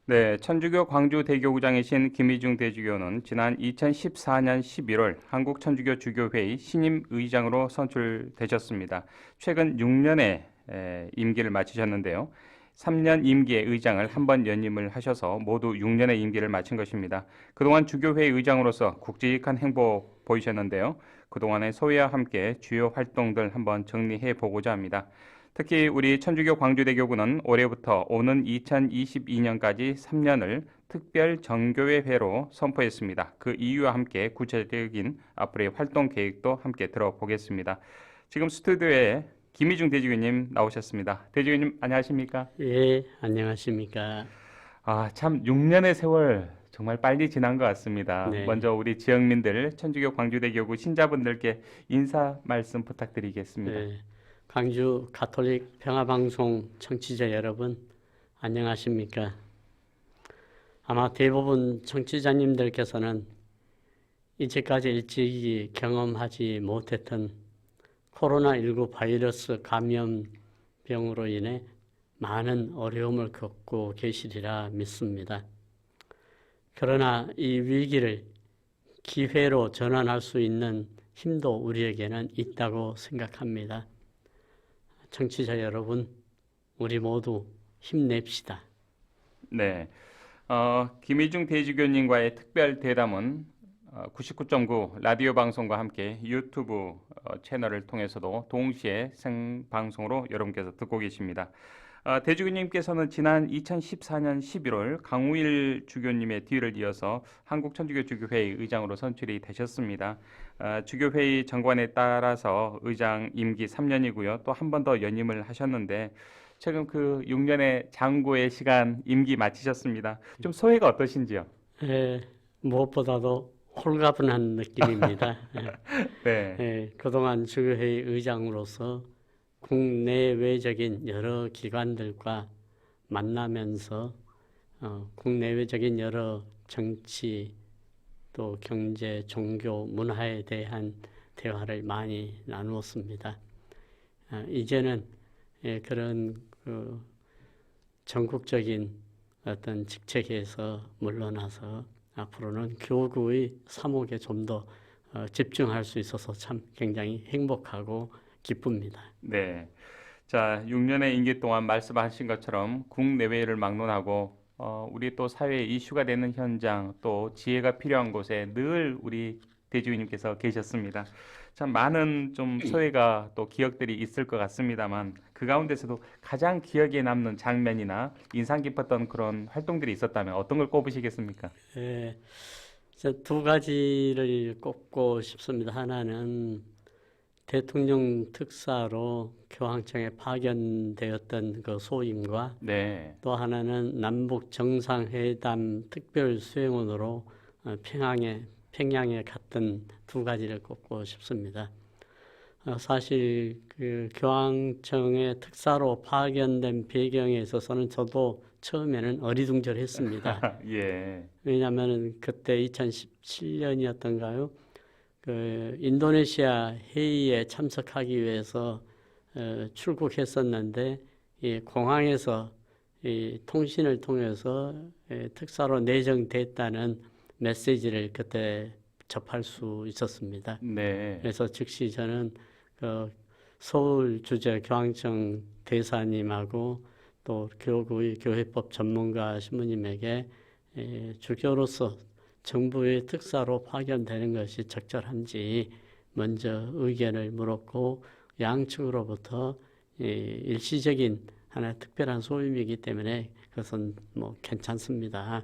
네, 천주교 광주 대교구장이신 김희중 대주교는 지난 2014년 11월 한국 천주교 주교회의 신임 의장으로 선출되셨습니다. 최근 6년의 임기를 마치셨는데요. 3년 임기의 의장을 한 번 연임을 하셔서 모두 6년의 임기를 마친 것입니다. 그동안 주교회 의장으로서 굵직한 행보 보이셨는데요. 그동안의 소회와 함께 주요 활동들 한번 정리해 보고자 합니다. 특히 우리 천주교 광주대교구는 올해부터 오는 2022년까지 3년을 특별 정교회회로 선포했습니다. 그 이유와 함께 구체적인 앞으로의 활동 계획도 함께 들어보겠습니다. 지금 스튜디오에 김희중 대주교님 나오셨습니다. 대주교님 안녕하십니까? 예, 안녕하십니까. 참 6년의 세월 정말 빨리 지난 것 같습니다. 네, 먼저 우리 지역민들 천주교 광주대교구 신자분들께 인사 말씀 부탁드리겠습니다. 예, 광주 가톨릭 평화방송 청취자 여러분, 안녕하십니까. 아마 대부분 청취자님들께서는 이제까지 일찍이 경험하지 못했던 코로나19 바이러스 감염병으로 인해 많은 어려움을 겪고 계시리라 믿습니다. 그러나 이 위기를 기회로 전환할 수 있는 힘도 우리에게는 있다고 생각합니다. 청취자 여러분, 우리 모두 힘냅시다. 네, 김희중 대주교님과의 특별 대담은 99.9 라디오 방송과 함께 유튜브 채널을 통해서도 동시에 생방송으로 여러분께서 듣고 계십니다. 대주교님께서는 지난 2014년 11월 강우일 주교님의 뒤를 이어서 한국천주교 주교회의 의장으로 선출이 되셨습니다. 주교회의 정관에 따라서 의장 임기 3년이고요. 또 한 번 더 연임을 하셨는데 최근 그 6년의 장고의 시간 임기 마치셨습니다. 좀 소회가 어떠신지요? 무엇보다도 홀가분한 느낌입니다. 네. 그동안 주교회의 의장으로서 국내외적인 여러 기관들과 만나면서 국내외적인 여러 정치, 또 경제, 종교, 문화에 대한 대화를 많이 나누었습니다. 이제는 그런 전국적인 어떤 직책에서 물러나서 앞으로는 교구의 사목에 좀 더 집중할 수 있어서 참 굉장히 행복하고 기쁩니다. 네. 자, 6년의 임기 동안 말씀하신 것처럼 국내외를 막론하고 우리 또 사회에 이슈가 되는 현장 또 지혜가 필요한 곳에 늘 우리 대주인님께서 계셨습니다. 참 많은 좀 소회가 또 기억들이 있을 것 같습니다만 그 가운데서도 가장 기억에 남는 장면이나 인상 깊었던 그런 활동들이 있었다면 어떤 걸 꼽으시겠습니까? 두 가지를 꼽고 싶습니다. 하나는 대통령 특사로 교황청에 파견되었던 그 소임과 네. 또 하나는 남북 정상회담 특별 수행원으로 평양에 갔던 두 가지를 꼽고 싶습니다. 사실 그 교황청의 특사로 파견된 배경에 있어서는 저도 처음에는 어리둥절했습니다. 예. 왜냐하면 그때 2017년이었던가요? 그 인도네시아 회의에 참석하기 위해서 출국했었는데 이 공항에서 이 통신을 통해서 특사로 내정됐다는 메시지를 그때 접할 수 있었습니다. 네. 그래서 즉시 저는 그 서울 주재 교황청 대사님하고 또 교구의 교회법 전문가 신부님에게 주교로서 정부의 특사로 파견되는 것이 적절한지 먼저 의견을 물었고 양측으로부터 일시적인 하나의 특별한 소임이기 때문에 그것은 뭐 괜찮습니다.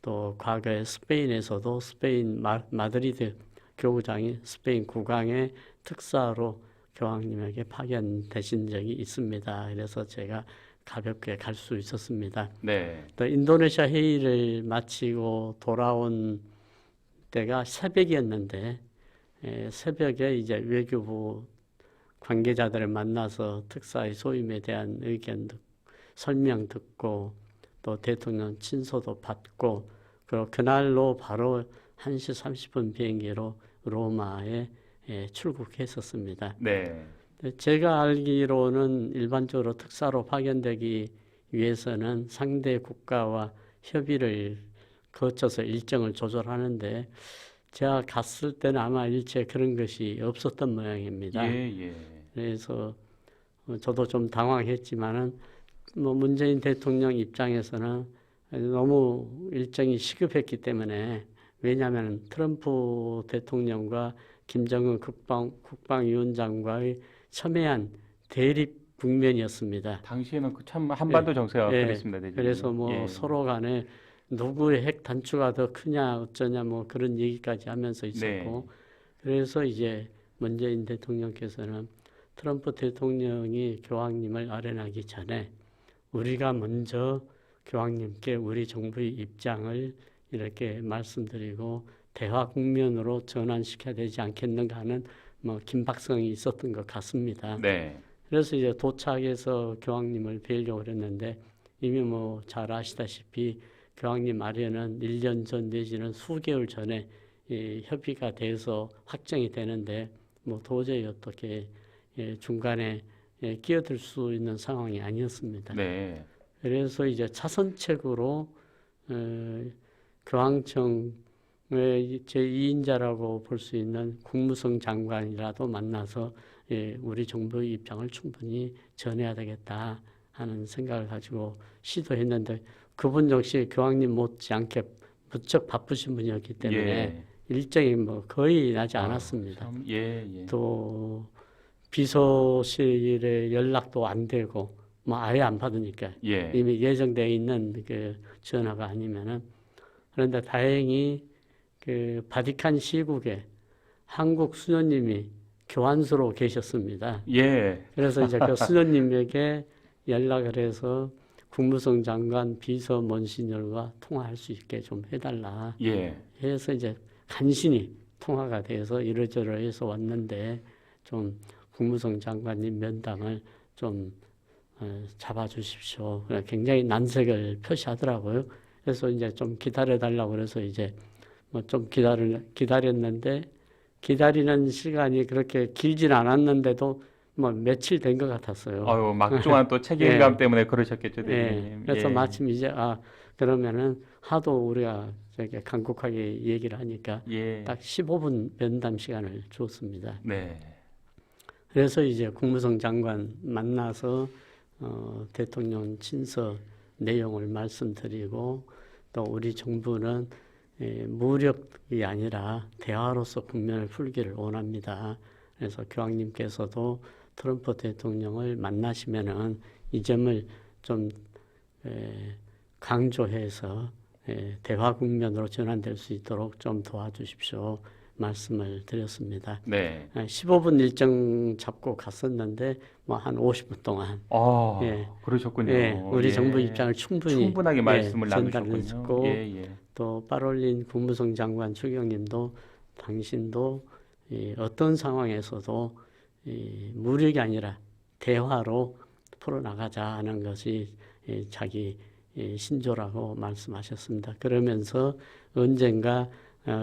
또 과거에 스페인에서도 스페인 마드리드 교구장이 스페인 국왕의 특사로 교황님에게 파견되신 적이 있습니다. 그래서 제가 가볍게 갈 수 있었습니다. 네. 또 인도네시아 회의를 마치고 돌아온 때가 새벽이었는데 새벽에 이제 외교부 관계자들을 만나서 특사의 소임에 대한 의견 설명 듣고 또 대통령 친서도 받고 그리고 그날로 바로 1시 30분 비행기로 로마에 출국했었습니다. 네. 제가 알기로는 일반적으로 특사로 파견되기 위해서는 상대 국가와 협의를 거쳐서 일정을 조절하는데 제가 갔을 때는 아마 일체 그런 것이 없었던 모양입니다. 예. 그래서 저도 좀 당황했지만은 뭐 문재인 대통령 입장에서는 너무 일정이 시급했기 때문에 왜냐하면 트럼프 대통령과 김정은 국방위원장과의 첨예한 대립 국면이었습니다. 당시에는 그 참 한반도 정세가 예, 그랬습니다. 대중이. 그래서 뭐 예. 서로 간에 누구의 핵 단추가 더 크냐 어쩌냐 뭐 그런 얘기까지 하면서 있었고 그래서 이제 문재인 대통령께서는 트럼프 대통령이 교황님을 아련하기 전에 우리가 먼저 교황님께 우리 정부의 입장을 이렇게 말씀드리고 대화 국면으로 전환시켜야 되지 않겠는가 하는 뭐 긴박성이 있었던 것 같습니다. 네. 그래서 이제 도착해서 교황님을 뵈려고 그랬는데 이미 뭐 잘 아시다시피 교황님 아련은 1년 전 내지는 수개월 전에 협의가 돼서 확정이 되는데 뭐 도저히 어떻게 중간에 끼어들 수 있는 상황이 아니었습니다. 네. 그래서 이제 차선책으로 교황청의 제2인자라고 볼 수 있는 국무성 장관이라도 만나서 우리 정부의 입장을 충분히 전해야 되겠다 하는 생각을 가지고 시도했는데 그분 역시 교황님 못지않게 무척 바쁘신 분이었기 때문에 일정이 뭐 거의 나지 않았습니다. 또 비서실에 연락도 안 되고 뭐 아예 안 받으니까 이미 예정되어 있는 그 전화가 아니면은 그런데 다행히 그 바티칸 시국에 한국 수녀님이 교환소로 계셨습니다. 그래서 이제 그 수녀님에게 연락을 해서 국무성 장관 비서 먼시녀와 통화할 수 있게 좀 해달라. 해서 이제 간신히 통화가 돼서 이러저러해서 왔는데 좀 국무성 장관님 면담을 좀 잡아주십시오. 굉장히 난색을 표시하더라고요. 그래서 이제 좀 기다려달라고 그래서 이제 뭐 좀 기다렸는데 기다리는 시간이 그렇게 길진 않았는데도 뭐 며칠 된 것 같았어요. 아유, 막중한 또 책임감 때문에 그러셨겠죠, 대표님. 그래서 마침 이제 그러면은 하도 우리가 되게 간곡하게 얘기를 하니까 딱 15분 면담 시간을 줬습니다. 그래서 이제 국무성 장관 만나서 대통령 친서 내용을 말씀드리고 또 우리 정부는 무력이 아니라 대화로서 국면을 풀기를 원합니다. 그래서 교황님께서도 트럼프 대통령을 만나시면은 이 점을 좀 강조해서 대화 국면으로 전환될 수 있도록 좀 도와주십시오. 말씀을 드렸습니다. 15분 일정 잡고 갔었는데 뭐 한 50분 동안 그러셨군요. 우리 정부 입장을 충분하게 말씀을 나누셨군요. 또 파롤린 국무성 장관 추경님도 당신도 어떤 상황에서도 무력이 아니라 대화로 풀어나가자 하는 것이 자기 신조라고 말씀하셨습니다. 그러면서 언젠가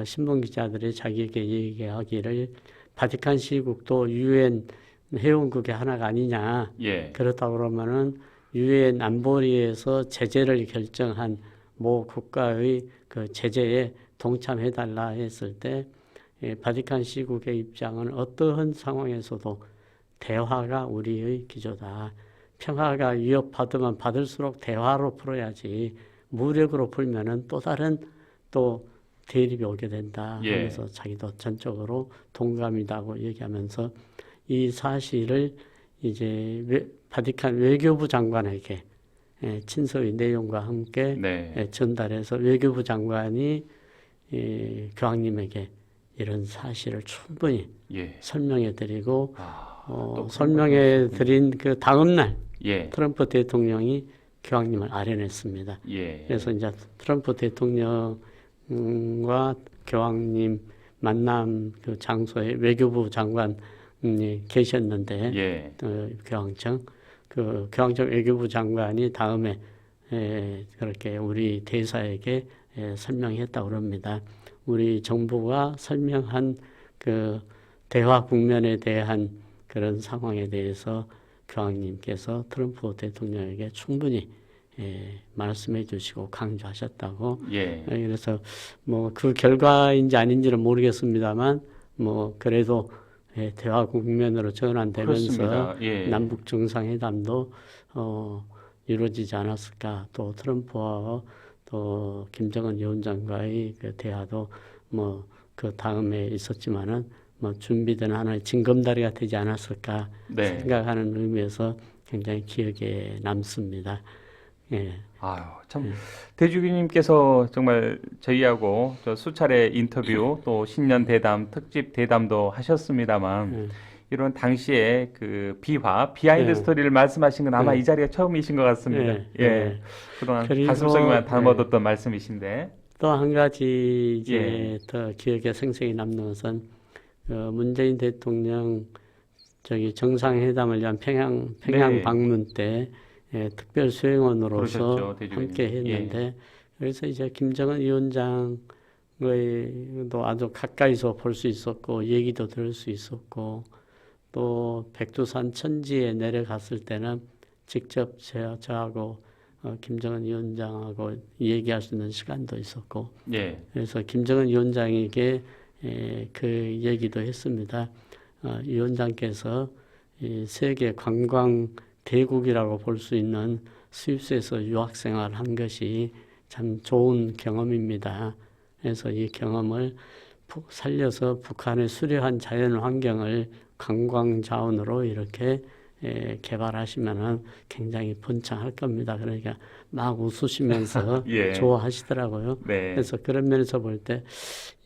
신문 기자들이 자기에게 얘기하기를 바티칸 시국도 유엔 회원국의 하나가 아니냐. 그렇다고 그러면은 유엔 안보리에서 제재를 결정한 모 국가의 그 제재에 동참해달라 했을 때 바티칸 시국의 입장은 어떠한 상황에서도 대화가 우리의 기조다. 평화가 위협받으면 받을수록 대화로 풀어야지 무력으로 풀면은 또 다른 또 대립이 오게 된다 하면서 자기도 전적으로 동감이다고 얘기하면서 이 사실을 이제 바티칸 외교부 장관에게 친서의 내용과 함께 전달해서 외교부 장관이 교황님에게 이런 사실을 충분히 설명해드리고 설명해드린 그 다음날 트럼프 대통령이 교황님을 아련했습니다. 그래서 이제 트럼프 대통령과 교황님 만남 그 장소에 외교부 장관이 계셨는데 교황청 그 교황청 외교부 장관이 다음에 그렇게 우리 대사에게 설명했다고 합니다. 우리 정부가 설명한 그 대화 국면에 대한 그런 상황에 대해서 교황님께서 트럼프 대통령에게 충분히 말씀해 주시고 강조하셨다고. 예. 그래서 뭐 그 결과인지 아닌지는 모르겠습니다만 뭐 그래도 대화 국면으로 전환되면서 예. 남북 정상회담도 이루어지지 않았을까. 또 트럼프와 또 김정은 위원장과의 그 대화도 뭐 그 다음에 있었지만은 뭐 준비된 하나의 징검다리가 되지 않았을까 네. 생각하는 의미에서 굉장히 기억에 남습니다. 예. 아유, 참 대주교님께서 정말 저희하고 저 수차례 인터뷰 또 신년 대담 특집 대담도 하셨습니다만 이런 당시에 그 비하인드 예. 스토리를 말씀하신 건 아마 예. 이 자리가 처음이신 것 같습니다. 예. 예. 예. 그동안 그리고, 가슴속에만 담아뒀던 말씀이신데. 또 한 가지 이제 예. 더 기억에 생생히 남는 것은 문재인 대통령 저기 정상회담을 위한 평양 네. 방문 때 특별 수행원으로서 그러셨죠, 대주교님. 함께 했는데 그래서 이제 김정은 위원장의 도 아주 가까이서 볼 수 있었고 얘기도 들을 수 있었고 또 백두산 천지에 내려갔을 때는 직접 저하고 김정은 위원장하고 얘기할 수 있는 시간도 있었고 예. 그래서 김정은 위원장에게 그 얘기도 했습니다. 위원장께서 이 세계 관광 대국이라고 볼 수 있는 스위스에서 유학 생활한 것이 참 좋은 경험입니다. 그래서 이 경험을 살려서 북한의 수려한 자연 환경을 관광 자원으로 이렇게 개발하시면은 굉장히 번창할 겁니다. 그러니까 막 웃으시면서 예. 좋아하시더라고요. 네. 그래서 그런 면에서 볼 때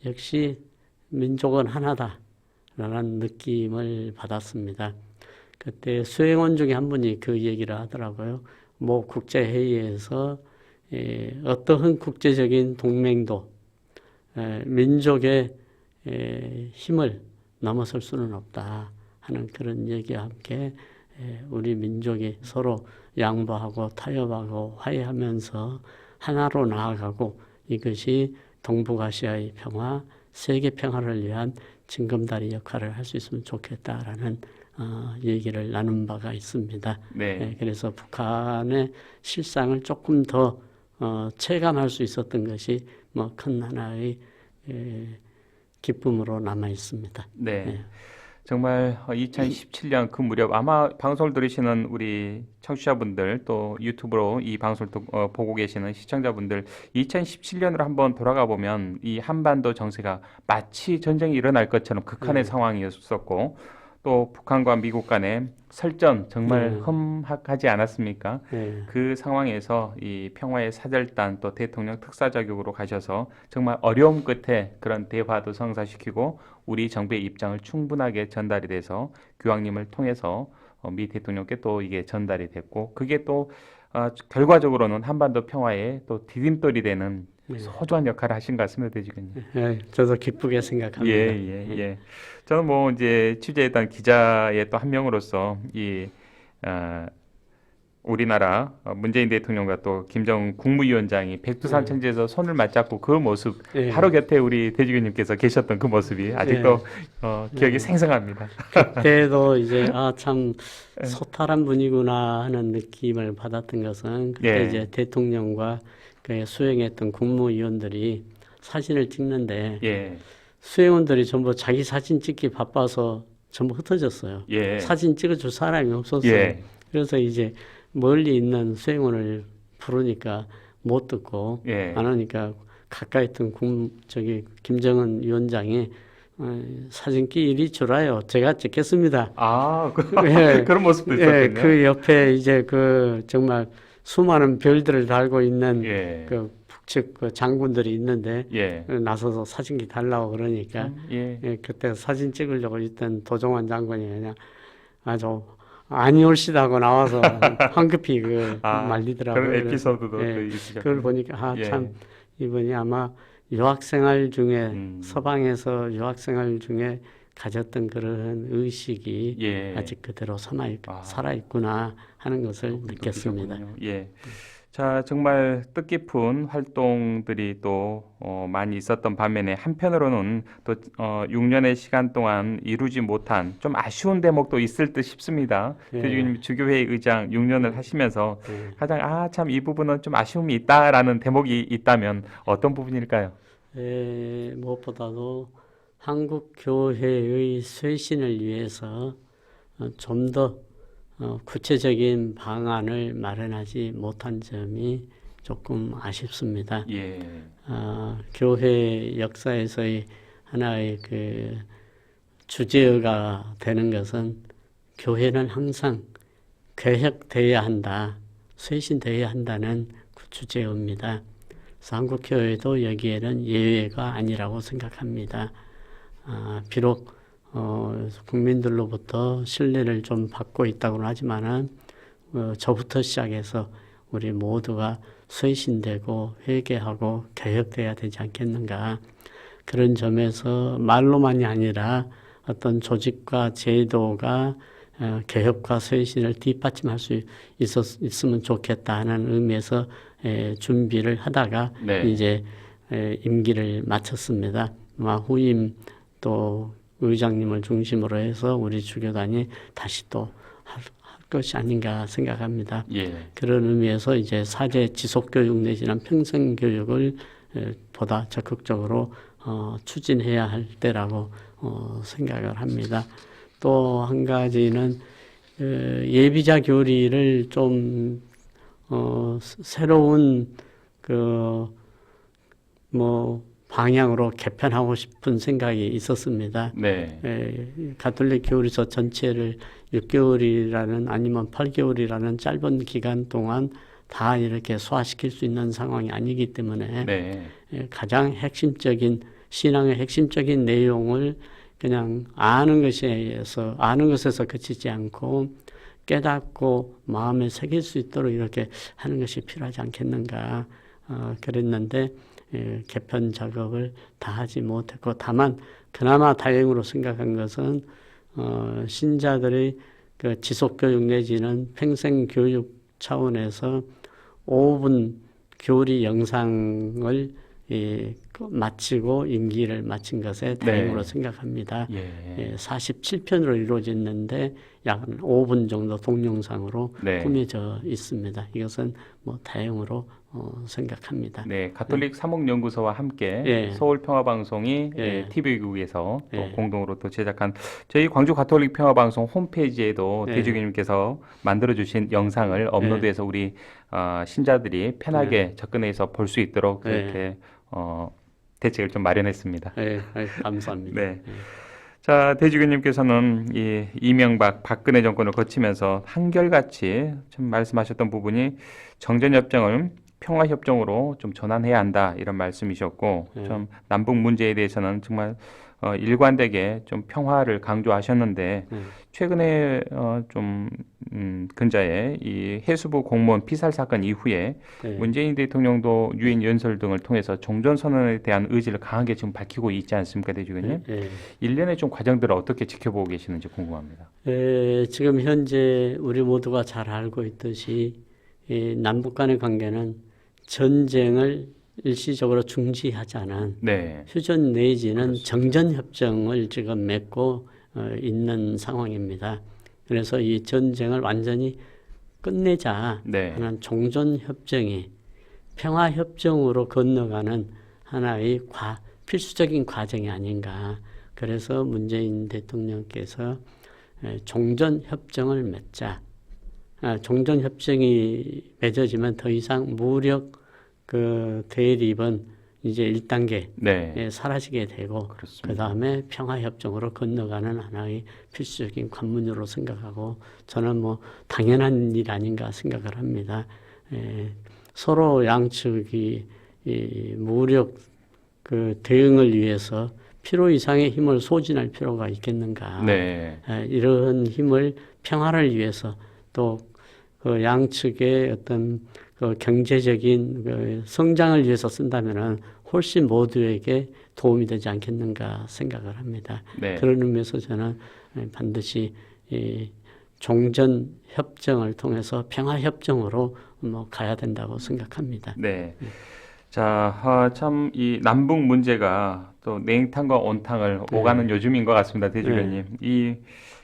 역시 민족은 하나다라는 느낌을 받았습니다. 그때 수행원 중에 한 분이 그 얘기를 하더라고요. 뭐 국제회의에서 어떠한 국제적인 동맹도 민족의 힘을 넘어설 수는 없다 하는 그런 얘기와 함께 우리 민족이 서로 양보하고 타협하고 화해하면서 하나로 나아가고 이것이 동북아시아의 평화, 세계 평화를 위한 징검다리 역할을 할 수 있으면 좋겠다라는 얘기를 나눈 바가 있습니다. 네. 그래서 북한의 실상을 조금 더 체감할 수 있었던 것이 뭐 큰 하나의 기쁨으로 남아 있습니다. 네. 정말 2017년 그 무렵 아마 방송을 들으시는 우리 청취자분들 또 유튜브로 이 방송을 보고 계시는 시청자분들 2017년으로 한번 돌아가 보면 이 한반도 정세가 마치 전쟁이 일어날 것처럼 극한의 상황이었었고 또 북한과 미국 간의 설전 정말 험악하지 않았습니까? 그 상황에서 이 평화의 사절단 또 대통령 특사 자격으로 가셔서 정말 어려움 끝에 그런 대화도 성사시키고 우리 정부의 입장을 충분하게 전달이 돼서 교황님을 통해서 미 대통령께 또 이게 전달이 됐고 그게 또 결과적으로는 한반도 평화에 또 디딤돌이 되는 소중한 역할을 하신 것 같습니다, 대주교님. 저도 기쁘게 생각합니다. 예. 저는 뭐 이제 취재했던 기자의 또 한 명으로서 이 우리나라 문재인 대통령과 또 김정은 국무위원장이 백두산 천지에서 손을 맞잡고 그 모습 바로 곁에 우리 대주교님께서 계셨던 그 모습이 아직도 기억이 생생합니다. 그때도 이제 참 소탈한 분이구나 하는 느낌을 받았던 것은 그때 이제 대통령과 그 수행했던 국무위원들이 사진을 찍는데 수행원들이 전부 자기 사진 찍기 바빠서 전부 흩어졌어요. 사진 찍어줄 사람이 없었어요. 그래서 이제 멀리 있는 수행원을 부르니까 못 듣고 안 하니까 가까이 있던 김정은 위원장이 사진기 이리 줘라요. 제가 찍겠습니다. 그런 모습도 있었군요. 그 옆에 이제 그 정말 수많은 별들을 달고 있는 그 북측 그 장군들이 있는데 나서서 사진기 달라고 그러니까 그때 사진 찍으려고 있던 도종환 장군이 그냥 아주 아니 옳시다고 나와서 황급히 말리더라고요. 그런 에피소드도 또 있으셨군요. 그걸 보니까 참 이분이 아마 유학생활 중에 서방에서 유학생활 중에 가졌던 그런 의식이 아직 그대로 살아있구나 하는 것을 느꼈습니다. 자, 정말 뜻깊은 활동들이 또 많이 있었던 반면에 한편으로는 또 6년의 시간 동안 이루지 못한 좀 아쉬운 대목도 있을 듯 싶습니다. 예. 대주교님 주교회 의장 6년을 하시면서 예. 가장 참 이 부분은 좀 아쉬움이 있다라는 대목이 있다면 어떤 부분일까요? 무엇보다도 한국 교회의 쇄신을 위해서 좀 더 구체적인 방안을 마련하지 못한 점이 조금 아쉽습니다. 예. 교회 역사에서의 하나의 그 주제가 되는 것은 교회는 항상 개혁되어야 한다, 쇄신되어야 한다는 그 주제입니다. 그래서 한국 교회도 여기에는 예외가 아니라고 생각합니다. 비록 국민들로부터 신뢰를 좀 받고 있다고는 하지만은 저부터 시작해서 우리 모두가 쇄신되고 회개하고 개혁돼야 되지 않겠는가. 그런 점에서 말로만이 아니라 어떤 조직과 제도가 개혁과 쇄신을 뒷받침할 수 있으면 좋겠다는 의미에서 준비를 하다가 네. 이제 임기를 마쳤습니다. 후임 또 의장님을 중심으로 해서 우리 주교단이 다시 또 할 것이 아닌가 생각합니다. 예. 그런 의미에서 이제 사제 지속교육 내지는 평생교육을 보다 적극적으로 추진해야 할 때라고 생각을 합니다. 또 한 가지는 예비자 교리를 좀 새로운 방향으로 개편하고 싶은 생각이 있었습니다. 네. 가톨릭 교리서 전체를 6개월이라는 아니면 8개월이라는 짧은 기간 동안 다 이렇게 소화시킬 수 있는 상황이 아니기 때문에 네. 가장 핵심적인 신앙의 핵심적인 내용을 그냥 아는 것에서 그치지 않고 깨닫고 마음에 새길 수 있도록 이렇게 하는 것이 필요하지 않겠는가 그랬는데 개편 작업을 다 하지 못했고 다만 그나마 다행으로 생각한 것은 신자들의 그 지속교육 내지는 평생교육 차원에서 5분 교리 영상을 마치고 임기를 마친 것에 다행으로 생각합니다. 47편으로 이루어졌는데 약 5분 정도 동영상으로 꾸며져 있습니다. 이것은 다행으로 생각합니다. 네, 가톨릭 사목연구소와 함께 서울평화방송이 TV국에서 또 공동으로 또 제작한 저희 광주 가톨릭 평화방송 홈페이지에도 대주교님께서 만들어주신 영상을 업로드해서 우리 신자들이 편하게 접근해서 볼 수 있도록 그렇게 대책을 좀 마련했습니다. 감사합니다. 네. 자, 대주교님께서는 이 이명박 박근혜 정권을 거치면서 한결같이 좀 말씀하셨던 부분이 정전협정을 평화협정으로 좀 전환해야 한다 이런 말씀이셨고 좀 남북 문제에 대해서는 정말 일관되게 좀 평화를 강조하셨는데 최근에 좀 근자에 이 해수부 공무원 피살 사건 이후에 문재인 대통령도 유엔 연설 등을 통해서 종전선언에 대한 의지를 강하게 지금 밝히고 있지 않습니까, 대주교님? 일련의 좀 과정들을 어떻게 지켜보고 계시는지 궁금합니다. 지금 현재 우리 모두가 잘 알고 있듯이 남북 간의 관계는 전쟁을 일시적으로 중지하자는 휴전 내지는 정전협정을 지금 맺고 있는 상황입니다. 그래서 이 전쟁을 완전히 끝내자 하는 종전협정이 평화협정으로 건너가는 하나의 필수적인 과정이 아닌가. 그래서 문재인 대통령께서 종전협정을 맺자. 종전협정이 맺어지면 더 이상 무력 대립은 이제 1단계에 사라지게 되고 그 다음에 평화협정으로 건너가는 하나의 필수적인 관문으로 생각하고 저는 당연한 일 아닌가 생각을 합니다. 서로 양측이 무력 대응을 위해서 필요 이상의 힘을 소진할 필요가 있겠는가. 이런 힘을 평화를 위해서 또 그 양측의 어떤 경제적인 성장을 위해서 쓴다면은 훨씬 모두에게 도움이 되지 않겠는가 생각을 합니다. 그런 의미에서 저는 반드시 종전협정을 통해서 평화협정으로 뭐 가야 된다고 생각합니다. 네. 자, 참 이 남북 문제가 또 냉탕과 온탕을 오가는 요즘인 것 같습니다, 대주교님. 이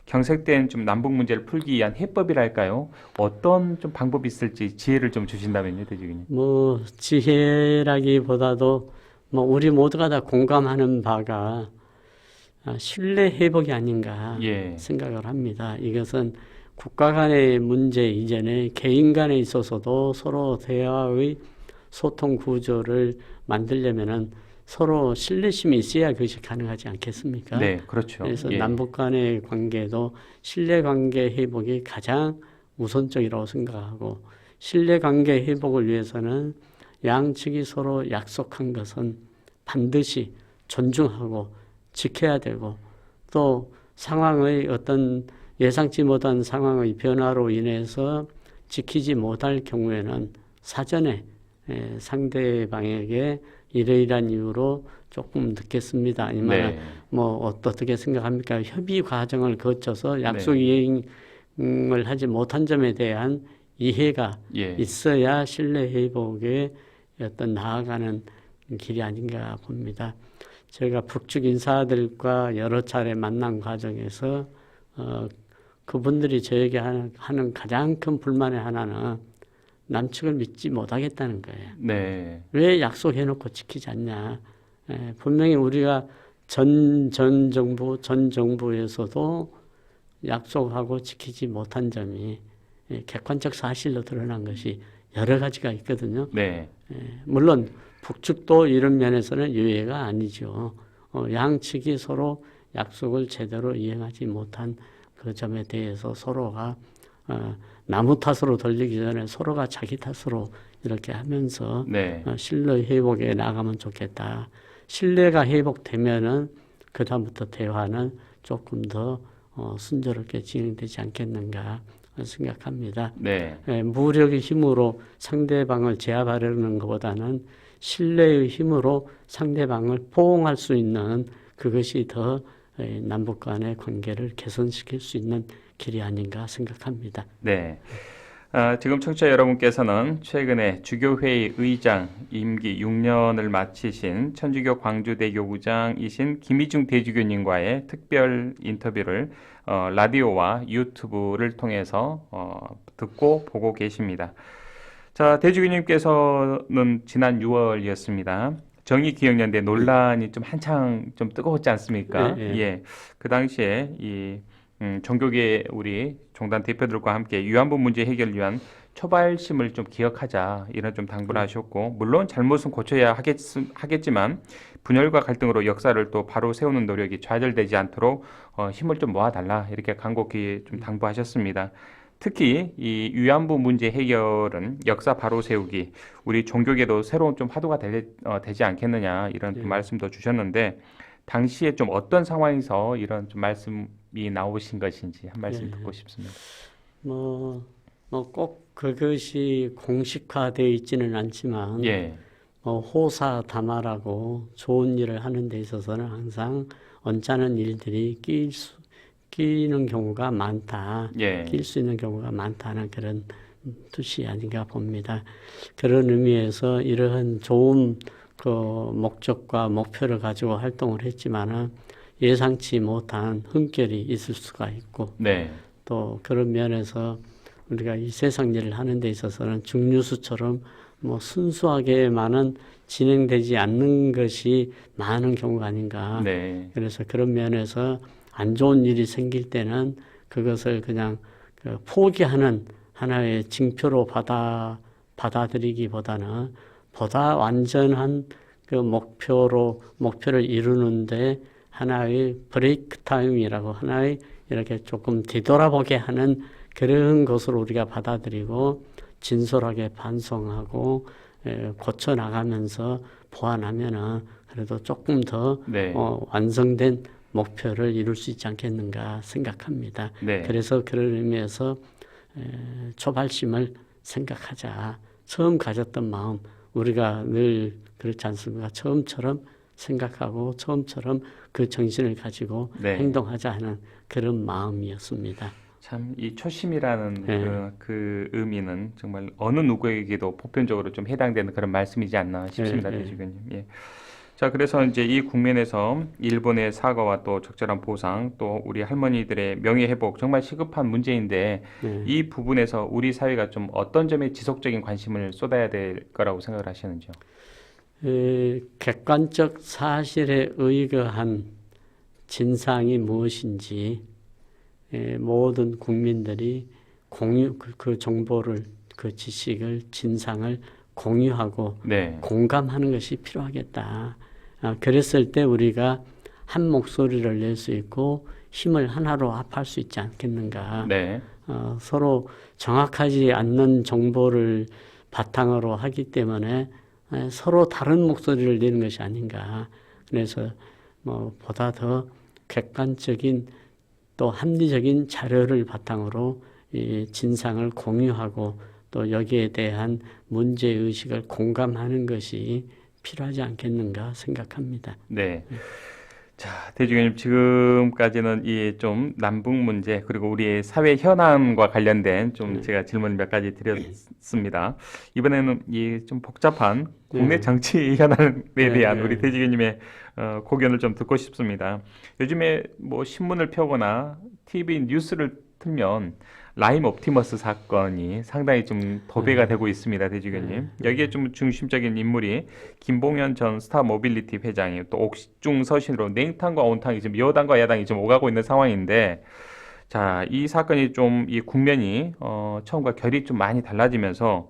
경색된 좀 남북 문제를 풀기 위한 해법이랄까요? 어떤 좀 방법이 있을지 지혜를 좀 주신다면요, 대주교님. 뭐 지혜라기보다도 뭐 우리 모두가 다 공감하는 바가 신뢰 회복이 아닌가 예, 생각을 합니다. 이것은 국가 간의 문제 이전에 개인 간에 있어서도 서로 대화의 소통 구조를 만들려면은 서로 신뢰심이 있어야 그것이 가능하지 않겠습니까? 네, 그렇죠. 그래서 예, 남북 간의 관계도 신뢰 관계 회복이 가장 우선적이라고 생각하고 신뢰 관계 회복을 위해서는 양측이 서로 약속한 것은 반드시 존중하고 지켜야 되고 또 상황의 어떤 예상치 못한 상황의 변화로 인해서 지키지 못할 경우에는 사전에 상대방에게 이러이러한 이유로 조금 늦겠습니다. 아니면 네, 뭐 어떻게 생각합니까? 협의 과정을 거쳐서 약속 네, 이행을 하지 못한 점에 대한 이해가 예, 있어야 신뢰 회복에 어떤 나아가는 길이 아닌가 봅니다. 제가 북측 인사들과 여러 차례 만난 과정에서 그분들이 저에게 하는 가장 큰 불만의 하나는 남측을 믿지 못하겠다는 거예요. 네, 왜 약속해놓고 지키지 않냐. 분명히 우리가 전 정부에서도 약속하고 지키지 못한 점이 객관적 사실로 드러난 것이 여러 가지가 있거든요. 네, 물론 북측도 이런 면에서는 유예가 아니죠. 양측이 서로 약속을 제대로 이행하지 못한 그 점에 대해서 서로가 나무 탓으로 돌리기 전에 서로가 자기 탓으로 이렇게 하면서 네, 신뢰 회복에 나가면 좋겠다. 신뢰가 회복되면은 그 다음부터 대화는 조금 더 순조롭게 진행되지 않겠는가 생각합니다. 네, 무력의 힘으로 상대방을 제압하려는 것보다는 신뢰의 힘으로 상대방을 포옹할 수 있는 그것이 더 남북 간의 관계를 개선시킬 수 있는 길이 아닌가 생각합니다. 네. 지금 청취자 여러분께서는 최근에 주교회의 의장 임기 6년을 마치신 천주교 광주대교구장이신 김희중 대주교님과의 특별 인터뷰를 라디오와 유튜브를 통해서 듣고 보고 계십니다. 자, 대주교님께서는 지난 6월이었습니다. 정의기억연대 논란이 좀 한창 좀 뜨거웠지 않습니까? 예, 예. 예. 그 당시에 이 종교계 우리 종단 대표들과 함께 위안부 문제 해결을 위한 초발심을 좀 기억하자 이런 좀 당부를 하셨고 물론 잘못은 고쳐야 하겠지만 분열과 갈등으로 역사를 또 바로 세우는 노력이 좌절되지 않도록 힘을 좀 모아달라 이렇게 간곡히 좀 당부하셨습니다. 특히 이 위안부 문제 해결은 역사 바로 세우기 우리 종교계도 새로운 좀 화두가 되지 않겠느냐 이런 좀 말씀도 주셨는데 당시에 좀 어떤 상황에서 이런 좀 말씀이 나오신 것인지 한 말씀 듣고 싶습니다. 꼭 그것이 공식화되어 있지는 않지만, 예, 호사다마라고 좋은 일을 하는 데 있어서는 항상 언짢은 일들이 끼는 경우가 많다. 예, 낄 수 있는 경우가 많다는 그런 뜻이 아닌가 봅니다. 그런 의미에서 이러한 좋은 그 목적과 목표를 가지고 활동을 했지만은 예상치 못한 흠결이 있을 수가 있고 네, 또 그런 면에서 우리가 이 세상 일을 하는 데 있어서는 중류수처럼 뭐 순수하게만은 진행되지 않는 것이 많은 경우가 아닌가. 네, 그래서 그런 면에서 안 좋은 일이 생길 때는 그것을 그냥 포기하는 하나의 징표로 받아들이기보다는 보다 완전한 그 목표를 이루는데 하나의 브레이크 타임이라고 하나의 이렇게 조금 뒤돌아보게 하는 그런 것으로 우리가 받아들이고 진솔하게 반성하고 고쳐 나가면서 보완하면은 그래도 조금 더 네, 완성된 목표를 이룰 수 있지 않겠는가 생각합니다. 네, 그래서 그런 의미에서 초발심을 생각하자. 처음 가졌던 마음 우리가 늘 그렇지 않습니까? 처음처럼 생각하고 처음처럼 그 정신을 가지고 네. 행동하자 하는 그런 마음이었습니다. 참 이 초심이라는 예. 그 의미는 정말 어느 누구에게도 보편적으로 좀 해당되는 그런 말씀이지 않나 싶습니다, 예. 대주교님. 예. 자, 그래서 이제 이 국면에서 일본의 사과와 또 적절한 보상, 또 우리 할머니들의 명예 회복 정말 시급한 문제인데 예. 이 부분에서 우리 사회가 좀 어떤 점에 지속적인 관심을 쏟아야 될 거라고 생각을 하시는지요? 객관적 사실에 의거한 진상이 무엇인지 모든 국민들이 그 정보를, 그 지식을, 진상을 공유하고 네. 공감하는 것이 필요하겠다. 그랬을 때 우리가 한 목소리를 낼 수 있고 힘을 하나로 합할 수 있지 않겠는가. 네. 서로 정확하지 않는 정보를 바탕으로 하기 때문에 서로 다른 목소리를 내는 것이 아닌가. 그래서 보다 더 객관적인 또 합리적인 자료를 바탕으로 이 진상을 공유하고 또 여기에 대한 문제의식을 공감하는 것이 필요하지 않겠는가 생각합니다. 네. 자, 대주교님 지금까지는 이 좀 남북 문제 그리고 우리의 사회 현안과 관련된 좀 제가 질문 몇 가지 드렸습니다. 이번에는 이 좀 복잡한 국내 정치 현안에 대한 우리 대주교님의 고견을 좀 듣고 싶습니다. 요즘에 뭐 신문을 펴거나 TV 뉴스를 틀면 라임 옵티머스 사건이 상당히 좀 도배가 되고 있습니다, 대주교님. 여기에 좀 중심적인 인물이 김봉현 전 스타모빌리티 회장이 또 옥중 서신으로 냉탕과 온탕이 지금 여당과 야당이 지금 오가고 있는 상황인데, 자, 이 사건이 좀 이 국면이 처음과 결이 좀 많이 달라지면서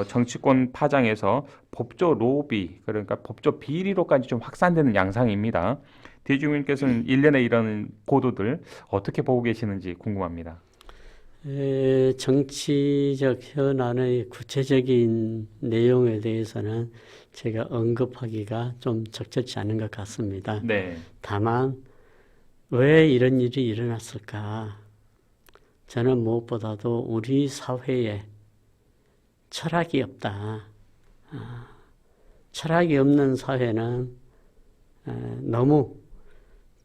정치권 파장에서 법조 로비, 그러니까 법조 비리로까지 좀 확산되는 양상입니다. 대주교님께서는 일련의 이런 보도들 어떻게 보고 계시는지 궁금합니다. 정치적 현안의 구체적인 내용에 대해서는 제가 언급하기가 좀 적절치 않은 것 같습니다. 네. 다만 왜 이런 일이 일어났을까? 저는 무엇보다도 우리 사회에 철학이 없다. 철학이 없는 사회는 너무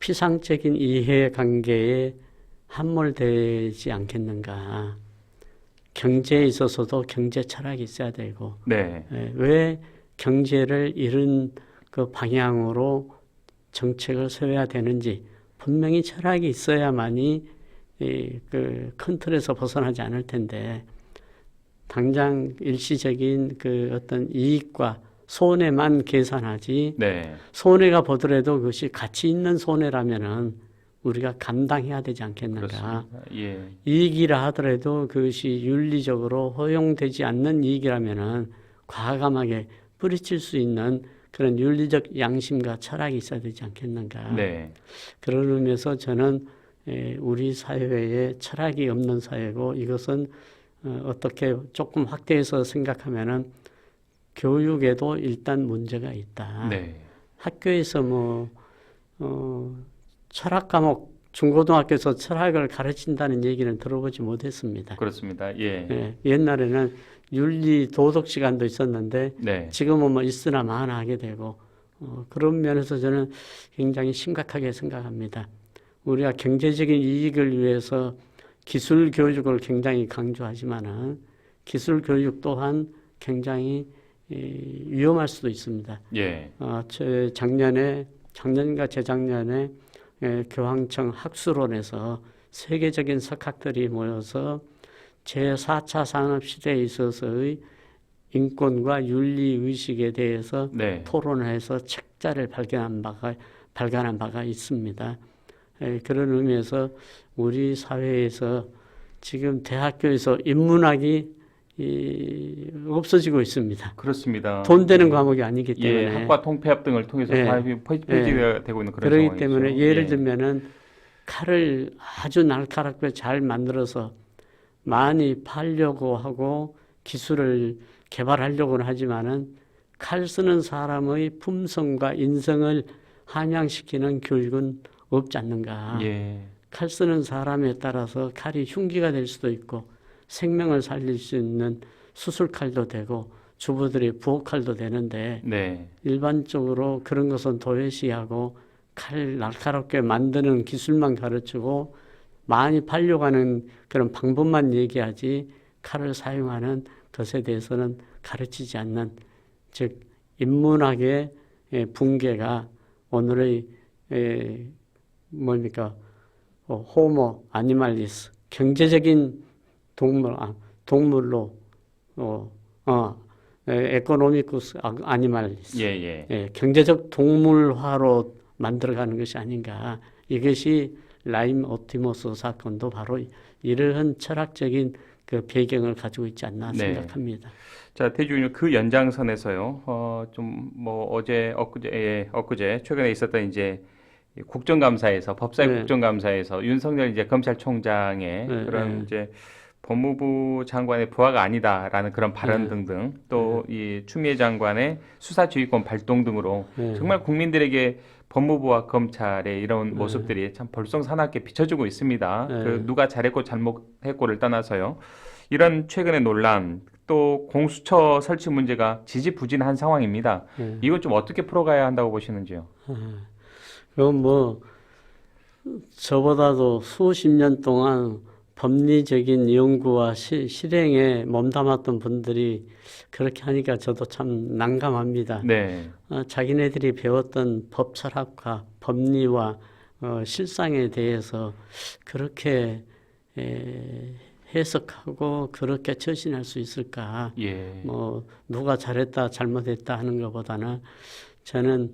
피상적인 이해관계에 함몰되지 않겠는가. 경제에 있어서도 경제 철학이 있어야 되고, 네. 왜 경제를 이런 그 방향으로 정책을 세워야 되는지 분명히 철학이 있어야만이 그 큰 틀에서 벗어나지 않을 텐데, 당장 일시적인 그 어떤 이익과 손해만 계산하지, 네. 손해가 보더라도 그것이 가치 있는 손해라면은 우리가 감당해야 되지 않겠는가. 그렇습니다. 예. 이익이라 하더라도 그것이 윤리적으로 허용되지 않는 이익이라면은 과감하게 뿌리칠 수 있는 그런 윤리적 양심과 철학이 있어야 되지 않겠는가. 네. 그런 의미에서 저는 우리 사회에 철학이 없는 사회고, 이것은 어떻게 조금 확대해서 생각하면은 교육에도 일단 문제가 있다. 네. 학교에서 철학 과목, 중고등학교에서 철학을 가르친다는 얘기는 들어보지 못했습니다. 그렇습니다. 예. 옛날에는 윤리 도덕 시간도 있었는데, 네. 지금은 있으나 마나 하게 되고, 그런 면에서 저는 굉장히 심각하게 생각합니다. 우리가 경제적인 이익을 위해서 기술 교육을 굉장히 강조하지만은 기술 교육 또한 굉장히 위험할 수도 있습니다. 예. 작년과 재작년에 교황청 학술원에서 세계적인 석학들이 모여서 제4차 산업시대에 있어서의 인권과 윤리의식에 대해서 네. 토론을 해서 책자를 발간한 바가 있습니다. 그런 의미에서 우리 사회에서 지금 대학교에서 인문학이 없어지고 있습니다. 그렇습니다. 돈 되는 과목이 아니기 때문에. 학과 통폐합 등을 통해서 다 폐지가 되고 있는 그런 그렇기 상황이죠. 때문에 예를 들면은 칼을 아주 날카롭게 잘 만들어서 많이 팔려고 하고 기술을 개발하려고는 하지만은 칼 쓰는 사람의 품성과 인성을 함양시키는 교육은 없지 않는가. 예. 칼 쓰는 사람에 따라서 칼이 흉기가 될 수도 있고 생명을 살릴 수 있는 수술칼도 되고 주부들이 부엌칼도 되는데 네. 일반적으로 그런 것은 도외시하고 칼 날카롭게 만드는 기술만 가르치고 많이 팔려가는 그런 방법만 얘기하지 칼을 사용하는 것에 대해서는 가르치지 않는, 즉 인문학의 붕괴가 오늘의 뭡니까 호모 아니말리스 경제적인 동물로 에코노미쿠스 아니말리스 경제적 동물화로 만들어가는 것이 아닌가. 이것이 라임 옵티머스 사건도 바로 이러한 철학적인 그 배경을 가지고 있지 않나 생각합니다. 자, 대주님 그 연장선에서요. 좀 뭐 엊그제 최근에 있었던 이제 국정감사에서 법사위 국정감사에서 윤석열 이제 검찰총장의 그런 이제 법무부 장관의 부하가 아니다라는 그런 발언 등등 또 이 추미애 장관의 수사지휘권 발동 등으로 정말 국민들에게 법무부와 검찰의 이런 모습들이 참 볼썽사납게 비춰지고 있습니다. 그 누가 잘했고 잘못했고를 떠나서요. 이런 최근의 논란 또 공수처 설치 문제가 지지부진한 상황입니다. 이걸 좀 어떻게 풀어가야 한다고 보시는지요? 그럼 뭐 저보다도 수십 년 동안 법리적인 연구와 실행에 몸담았던 분들이 그렇게 하니까 저도 참 난감합니다. 자기네들이 배웠던 법 철학과 법리와 실상에 대해서 그렇게 해석하고 그렇게 처신할 수 있을까? 뭐 누가 잘했다 잘못했다 하는 것보다는 저는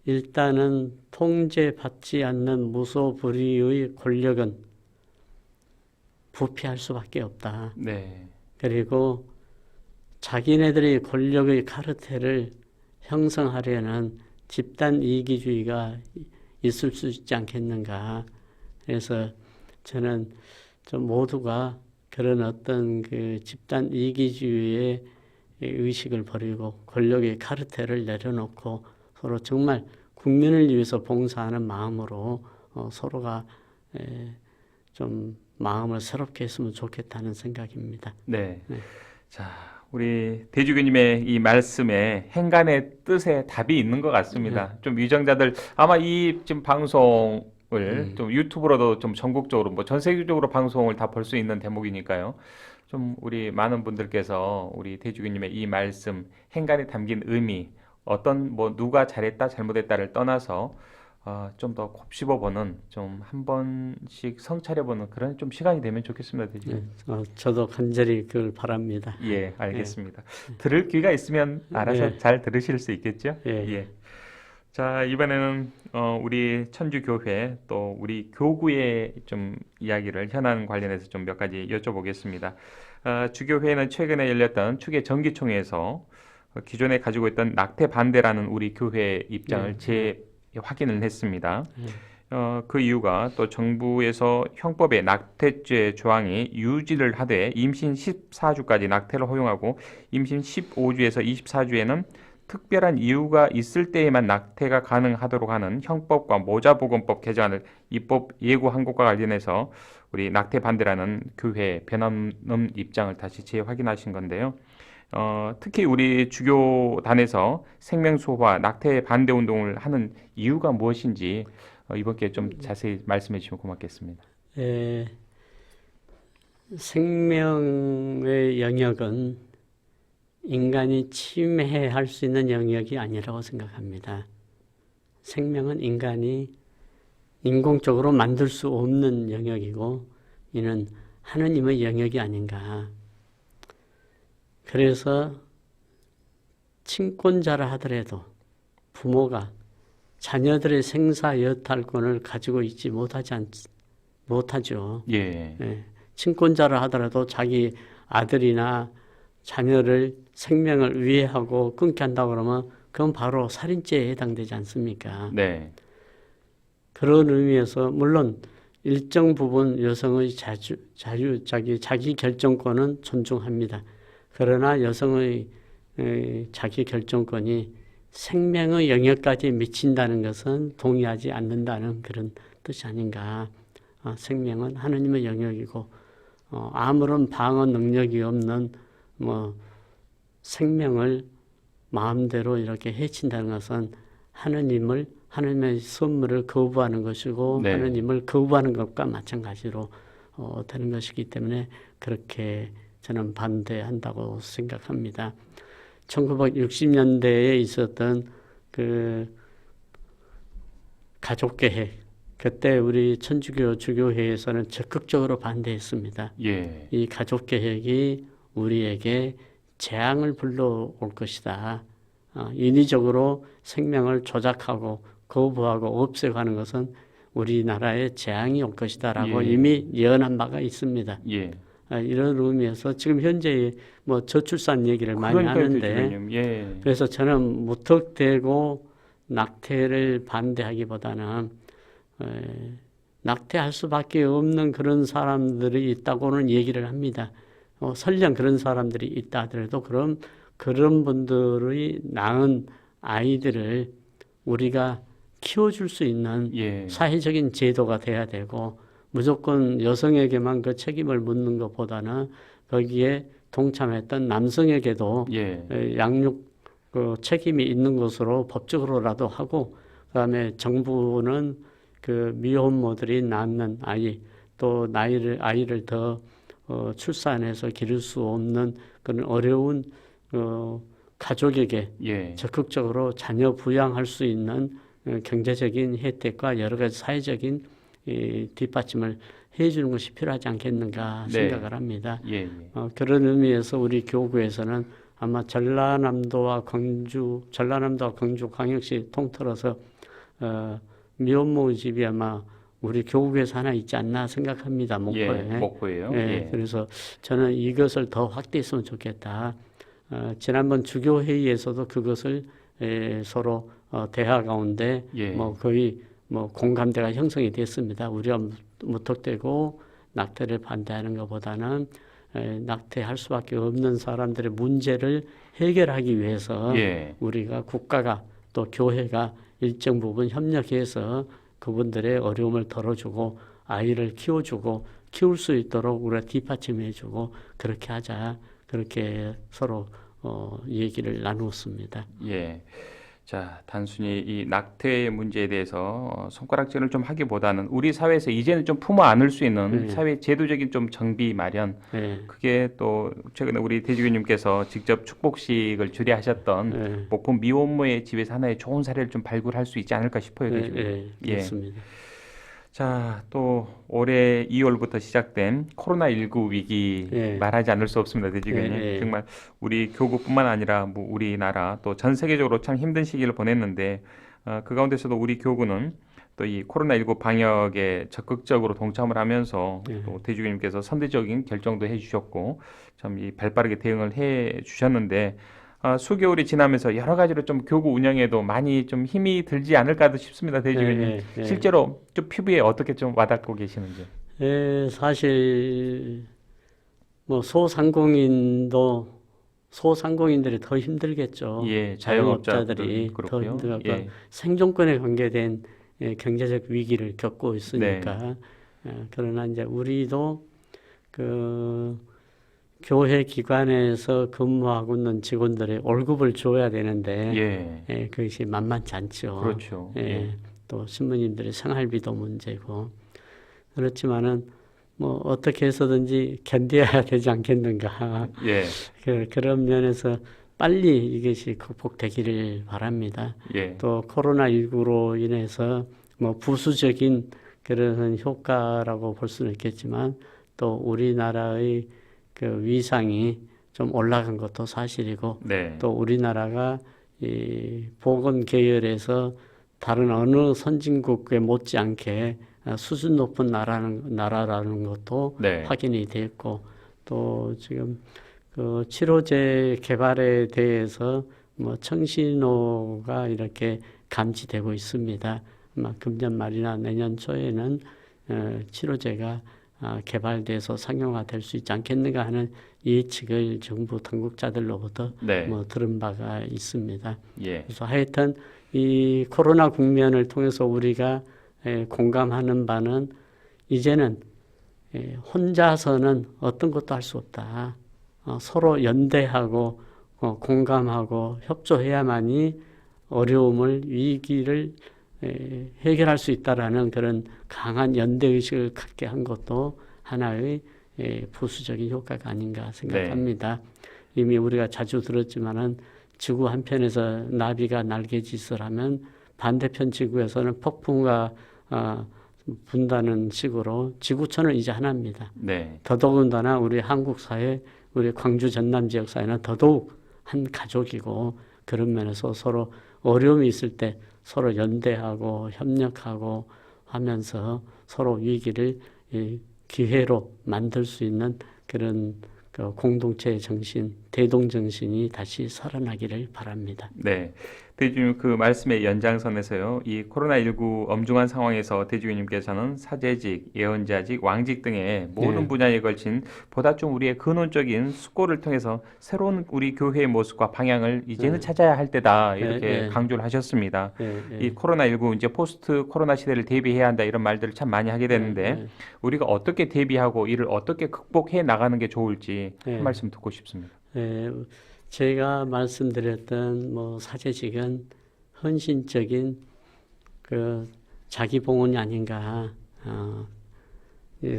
일단은 통제받지 않는 무소불위의 권력은 부패할 수밖에 없다. 그리고 자기네들의 권력의 카르텔을 형성하려는 집단 이기주의가 있을 수 있지 않겠는가. 그래서 저는 좀 모두가 그런 어떤 그 집단 이기주의의 의식을 버리고 권력의 카르텔을 내려놓고 서로 정말 국민을 위해서 봉사하는 마음으로 서로가 좀 마음을 새롭게 했으면 좋겠다는 생각입니다. 자, 우리 대주교님의 이 말씀에 행간의 뜻에 답이 있는 것 같습니다. 좀 위정자들 아마 이 지금 방송을 좀 유튜브로도 좀 전국적으로 뭐 전 세계적으로 방송을 다 볼 수 있는 대목이니까요. 좀 우리 많은 분들께서 우리 대주교님의 이 말씀 행간에 담긴 의미 어떤 뭐 누가 잘했다 잘못했다를 떠나서 좀 더 곱씹어보는 좀 한 번씩 성찰해보는 그런 좀 시간이 되면 좋겠습니다, 대주님. 저도 간절히 그걸 바랍니다. 알겠습니다. 들을 기회가 있으면 알아서 잘 들으실 수 있겠죠? 자, 이번에는 우리 천주교회 또 우리 교구의 좀 이야기를 현안 관련해서 좀 몇 가지 여쭤보겠습니다. 주교회는 최근에 열렸던 추계 정기총회에서 기존에 가지고 있던 낙태 반대라는 우리 교회 입장을 확인을 했습니다. 그 이유가 또 정부에서 형법에 낙태죄 조항이 유지를 하되 임신 14주까지 낙태를 허용하고 임신 15주에서 24주에는 특별한 이유가 있을 때에만 낙태가 가능하도록 하는 형법과 모자보건법 개정안을 입법 예고한 것과 관련해서 우리 낙태 반대라는 교회 변함없는 입장을 다시 재확인하신 건데요. 특히 우리 주교단에서 생명소화, 낙태 반대 운동을 하는 이유가 무엇인지 이번 기회에 좀 자세히 말씀해 주시면 고맙겠습니다. 생명의 영역은 인간이 침해할 수 있는 영역이 아니라고 생각합니다. 생명은 인간이 인공적으로 만들 수 없는 영역이고 이는 하느님의 영역이 아닌가. 그래서 친권자라 하더라도 부모가 자녀들의 생사 여탈권을 가지고 있지 못하죠. 친권자라 하더라도 자기 아들이나 자녀를 생명을 위해하고 끊게 한다고 그러면 그건 바로 살인죄에 해당되지 않습니까? 그런 의미에서 물론 일정 부분 여성의 자기 결정권은 존중합니다. 그러나 여성의 자기 결정권이 생명의 영역까지 미친다는 것은 동의하지 않는다는 그런 뜻이 아닌가. 생명은 하느님의 영역이고 아무런 방어 능력이 없는 생명을 마음대로 이렇게 해친다는 것은 하느님의 선물을 거부하는 것이고 하느님을 거부하는 것과 마찬가지로 되는 것이기 때문에 그렇게 저는 반대한다고 생각합니다. 1960년대에 있었던 그 가족계획, 그때 우리 천주교 주교회에서는 적극적으로 반대했습니다. 예. 이 가족계획이 우리에게 재앙을 불러올 것이다. 인위적으로 생명을 조작하고 거부하고 없애가는 것은 우리나라에 재앙이 올 것이다라고 예. 이미 예언한 바가 있습니다. 예. 이런 의미에서 지금 현재 뭐 저출산 얘기를 많이 하는데, 예. 그래서 저는 무턱대고 낙태를 반대하기보다는 낙태할 수밖에 없는 그런 사람들이 있다고는 얘기를 합니다. 설령 그런 사람들이 있다 하더라도 그런 분들의 낳은 아이들을 우리가 키워줄 수 있는 예. 사회적인 제도가 돼야 되고, 무조건 여성에게만 그 책임을 묻는 것보다는 거기에 동참했던 남성에게도 예. 양육 그 책임이 있는 것으로 법적으로라도 하고, 그다음에 정부는 그 미혼모들이 낳는 아이, 또 아이를 더 출산해서 기를 수 없는 그런 어려운 가족에게 예. 적극적으로 자녀 부양할 수 있는 경제적인 혜택과 여러 가지 사회적인 뒷받침을 해주는 것이 필요하지 않겠는가 생각을 합니다. 예. 그런 의미에서 우리 교구에서는 아마 전라남도와 광주 광역시 통틀어서 미혼모 집이 아마 우리 교구에서 하나 있지 않나 생각합니다. 목포에. 예. 목포에요. 예, 예. 그래서 저는 이것을 더 확대했으면 좋겠다. 지난번 주교회의에서도 그것을 서로 대화 가운데 예. 거의 공감대가 형성이 됐습니다. 우리가 무턱대고 낙태를 반대하는 것보다는 낙태할 수밖에 없는 사람들의 문제를 해결하기 위해서 예. 우리가 국가가 또 교회가 일정 부분 협력해서 그분들의 어려움을 덜어주고 아이를 키워주고 키울 수 있도록 우리가 뒷받침해주고 그렇게 하자, 그렇게 서로 얘기를 나누었습니다. 예. 자, 단순히 이 낙태의 문제에 대해서 손가락질을 좀 하기보다는 우리 사회에서 이제는 좀 품어 안을 수 있는 사회 제도적인 좀 정비 마련, 그게 또 최근에 우리 대주교님께서 직접 축복식을 주례하셨던 목포 미혼모의 집에서 하나의 좋은 사례를 좀 발굴할 수 있지 않을까 싶어요. 대주교님. 그렇습니다. 자, 또 올해 2월부터 시작된 코로나19 위기 말하지 않을 수 없습니다, 대주교님. 정말 우리 교구뿐만 아니라 뭐 우리나라 또 전 세계적으로 참 힘든 시기를 보냈는데 그 가운데서도 우리 교구는 또 이 코로나19 방역에 적극적으로 동참을 하면서 또 대주교님께서 선제적인 결정도 해주셨고 참 이 발빠르게 대응을 해주셨는데 수개월이 지나면서 여러 가지로 좀 교구 운영에도 많이 좀 힘이 들지 않을까 싶습니다, 대주교님. 실제로 좀 피부에 어떻게 좀 와닿고 계시는지. 사실 뭐 소상공인들이 더 힘들겠죠. 예, 자영업자들이 더 힘들고 생존권에 관계된 경제적 위기를 겪고 있으니까. 그러나 이제 우리도 그 교회 기관에서 근무하고 있는 직원들의 월급을 줘야 되는데 그것이 만만치 않죠. 그렇죠. 또 신부님들의 생활비도 문제고 그렇지만은 뭐 어떻게 해서든지 견뎌야 되지 않겠는가. 그런 면에서 빨리 이것이 극복되기를 바랍니다. 또 코로나19로 인해서 뭐 부수적인 그런 효과라고 볼 수는 있겠지만 또 우리나라의 그 위상이 좀 올라간 것도 사실이고 또 우리나라가 이 보건 계열에서 다른 어느 선진국에 못지않게 수준 높은 나라라는 것도 확인이 됐고 또 지금 그 치료제 개발에 대해서 뭐 청신호가 이렇게 감지되고 있습니다. 아마 금년 말이나 내년 초에는 치료제가 개발돼서 상용화될 수 있지 않겠는가 하는 예측을 정부 당국자들로부터 뭐 들은 바가 있습니다. 그래서 하여튼 이 코로나 국면을 통해서 우리가 공감하는 바는 이제는 혼자서는 어떤 것도 할 수 없다. 서로 연대하고 공감하고 협조해야만이 어려움을 위기를 해결할 수 있다라는 그런 강한 연대의식을 갖게 한 것도 하나의 부수적인 효과가 아닌가 생각합니다. 이미 우리가 자주 들었지만은 지구 한편에서 나비가 날개짓을 하면 반대편 지구에서는 폭풍과 분다는 식으로 지구촌은 이제 하나입니다. 더더군다나 우리 한국 사회, 우리 광주 전남 지역 사회는 더더욱 한 가족이고 그런 면에서 서로 어려움이 있을 때 서로 연대하고 협력하고 하면서 서로 위기를 기회로 만들 수 있는 그런 그 공동체의 정신, 대동정신이 다시 살아나기를 바랍니다. 네. 대주님 그 말씀의 연장선에서요. 이 코로나19 엄중한 상황에서 대주님께서는 사제직, 예언자직, 왕직 등의 모든 분야에 걸친 보다 좀 우리의 근원적인 숙고를 통해서 새로운 우리 교회의 모습과 방향을 이제는 찾아야 할 때다 이렇게 강조를 하셨습니다. 이 코로나19 이제 포스트 코로나 시대를 대비해야 한다 이런 말들을 참 많이 하게 되는데 우리가 어떻게 대비하고 이를 어떻게 극복해 나가는 게 좋을지 한 말씀 듣고 싶습니다. 제가 말씀드렸던 뭐 사제직은 헌신적인 그 자기 봉헌이 아닌가.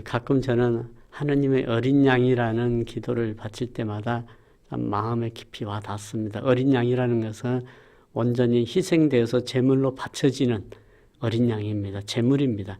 가끔 저는 하느님의 어린 양이라는 기도를 바칠 때마다 마음에 깊이 와 닿습니다. 어린 양이라는 것은 온전히 희생되어서 제물로 바쳐지는 어린 양입니다. 제물입니다.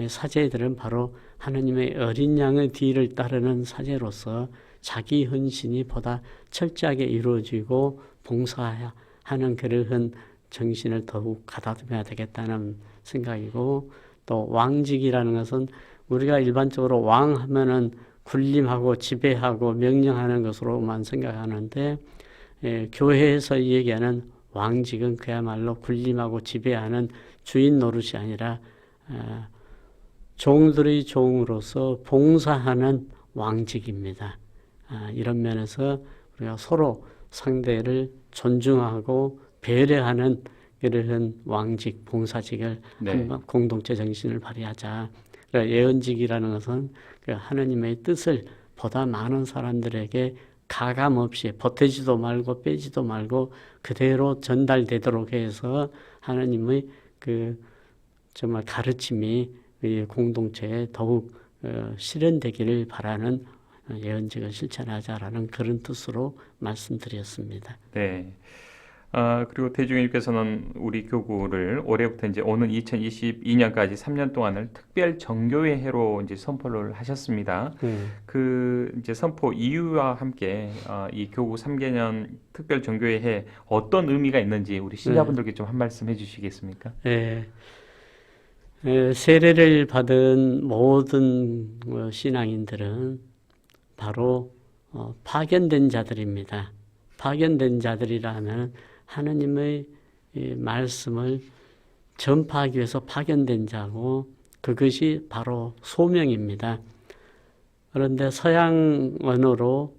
사제들은 바로 하느님의 어린 양의 뒤를 따르는 사제로서 자기 헌신이 보다 철저하게 이루어지고 봉사하는 그러한 정신을 더욱 가다듬어야 되겠다는 생각이고, 또 왕직이라는 것은 우리가 일반적으로 왕 하면은 군림하고 지배하고 명령하는 것으로만 생각하는데 교회에서 얘기하는 왕직은 그야말로 군림하고 지배하는 주인 노릇이 아니라 종들의 종으로서 봉사하는 왕직입니다. 이런 면에서 우리가 서로 상대를 존중하고 배려하는 이러한 왕직, 봉사직을 한번 공동체 정신을 발휘하자. 예언직이라는 것은 그 하느님의 뜻을 보다 많은 사람들에게 가감 없이 보태지도 말고 빼지도 말고 그대로 전달되도록 해서 하느님의 그 정말 가르침이 이 공동체에 더욱 실현되기를 바라는 예언직을 실천하자라는 그런 뜻으로 말씀드렸습니다. 네. 그리고 대주님께서는 우리 교구를 올해부터 이제 오는 2022년까지 3년 동안을 특별 정교회 해로 이제 선포를 하셨습니다. 그 이제 선포 이유와 함께 이 교구 3개년 특별 정교회 해 어떤 의미가 있는지 우리 신자분들께 좀 한 말씀 해주시겠습니까? 세례를 받은 모든 신앙인들은 바로 파견된 자들입니다. 파견된 자들이라 하면 하느님의 말씀을 전파하기 위해서 파견된 자고 그것이 바로 소명입니다. 그런데 서양 언어로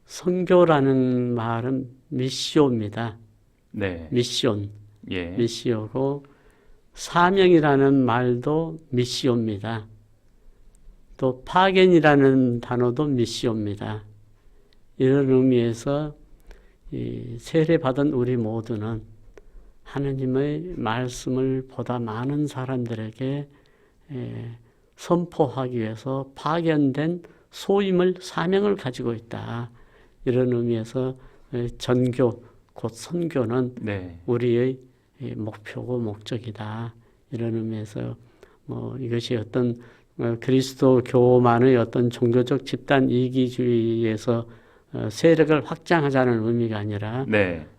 선교라는 말은 미시오입니다. 미시온, 미시오고 사명이라는 말도 미시오입니다. 또 파견이라는 단어도 미시오입니다. 이런 의미에서 이 세례받은 우리 모두는 하느님의 말씀을 보다 많은 사람들에게 선포하기 위해서 파견된 소임을 사명을 가지고 있다. 이런 의미에서 전교 곧 선교는 우리의 목표고 목적이다. 이런 의미에서 뭐 이것이 어떤 그리스도 교만의 어떤 종교적 집단 이기주의에서 세력을 확장하자는 의미가 아니라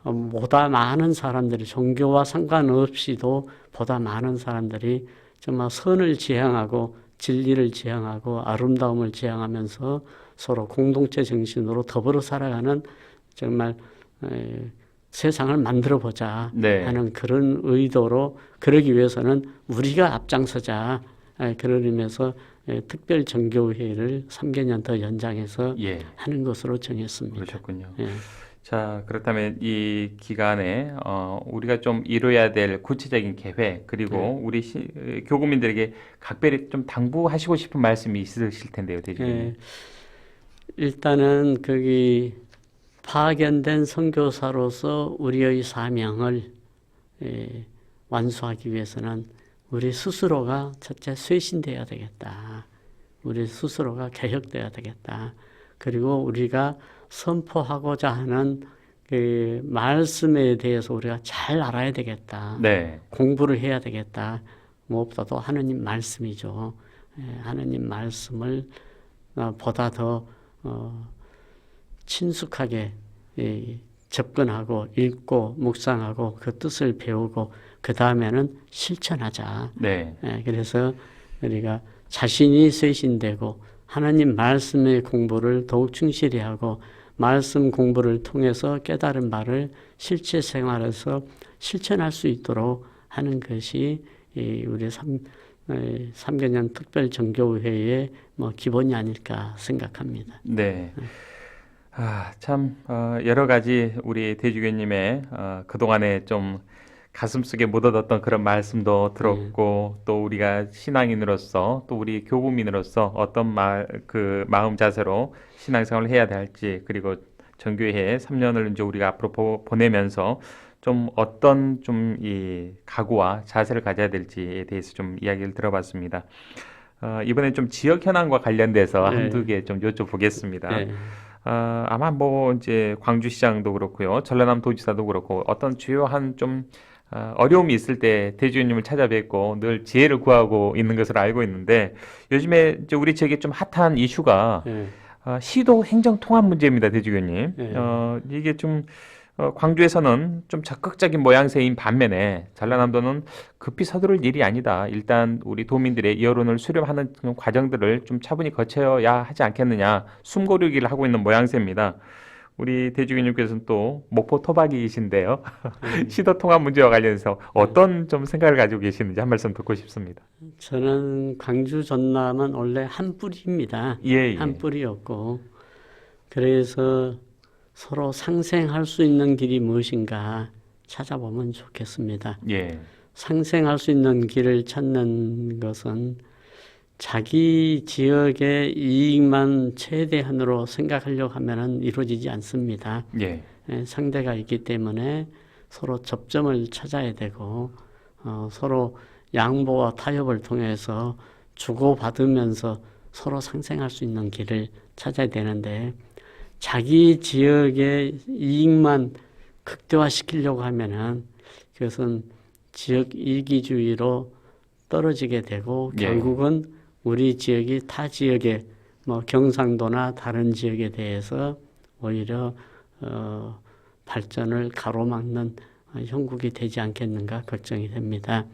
보다 많은 사람들이 종교와 상관없이도 보다 많은 사람들이 정말 선을 지향하고 진리를 지향하고 아름다움을 지향하면서 서로 공동체 정신으로 더불어 살아가는 정말 세상을 만들어보자 하는 그런 의도로 그러기 위해서는 우리가 앞장서자 그런 의미에서 특별 정교회를 3개년 더 연장해서 하는 것으로 정했습니다. 그러셨군요. 자, 그렇다면 이 기간에 우리가 좀 이뤄야 될 구체적인 계획 그리고 우리 교구민들에게 각별히 좀 당부하시고 싶은 말씀이 있으실 텐데요, 대주님. 일단은 거기 파견된 선교사로서 우리의 사명을 완수하기 위해서는 우리 스스로가 첫째 쇄신돼야 되겠다. 우리 스스로가 개혁돼야 되겠다. 그리고 우리가 선포하고자 하는 그 말씀에 대해서 우리가 잘 알아야 되겠다. 네. 공부를 해야 되겠다. 무엇보다도 하느님 말씀이죠. 하느님 말씀을 보다 더 친숙하게 접근하고 읽고 묵상하고 그 뜻을 배우고 그 다음에는 실천하자. 네. 그래서 우리가 자신이 쇄신되고 하나님 말씀의 공부를 더욱 충실히 하고 말씀 공부를 통해서 깨달은 바를 실제 생활에서 실천할 수 있도록 하는 것이 우리 3개년 특별 정교회의 기본이 아닐까 생각합니다. 네. 참 여러 가지 우리 대주교님의 그동안에 좀 가슴속에 묻어뒀던 그런 말씀도 들었고 또 우리가 신앙인으로서 또 우리 교부민으로서 어떤 마음 자세로 신앙생활을 해야 될지 그리고 정교회 3년을 이제 우리가 앞으로 보내면서 좀 어떤 좀 이 각오와 자세를 가져야 될지에 대해서 좀 이야기를 들어봤습니다. 이번에 좀 지역 현안과 관련돼서 한두 개 좀 여쭤보겠습니다. 아마 이제 광주시장도 그렇고요, 전라남 도지사도 그렇고 어떤 주요한 좀 어려움이 있을 때 대주교님을 찾아뵙고 늘 지혜를 구하고 있는 것을 알고 있는데 요즘에 이제 우리 지역에 좀 핫한 이슈가 시도 행정 통합 문제입니다, 대주교님. 이게 좀 광주에서는 좀 적극적인 모양새인 반면에 전라남도는 급히 서두를 일이 아니다. 일단 우리 도민들의 여론을 수렴하는 과정들을 좀 차분히 거쳐야 하지 않겠느냐. 숨고르기를 하고 있는 모양새입니다. 우리 대주교님께서는 또 목포 토박이이신데요. 시도 통합 문제와 관련해서 어떤 좀 생각을 가지고 계시는지 한 말씀 듣고 싶습니다. 저는 광주 전남은 원래 한 뿌리입니다. 한 뿌리였고 그래서 서로 상생할 수 있는 길이 무엇인가 찾아보면 좋겠습니다. 상생할 수 있는 길을 찾는 것은 자기 지역의 이익만 최대한으로 생각하려고 하면 이루어지지 않습니다. 상대가 있기 때문에 서로 접점을 찾아야 되고 서로 양보와 타협을 통해서 주고받으면서 서로 상생할 수 있는 길을 찾아야 되는데 자기 지역의 이익만 극대화시키려고 하면은 그것은 지역 이기주의로 떨어지게 되고 결국은 우리 지역이 타 지역의 경상도나 다른 지역에 대해서 오히려 발전을 가로막는 형국이 되지 않겠는가 걱정이 됩니다.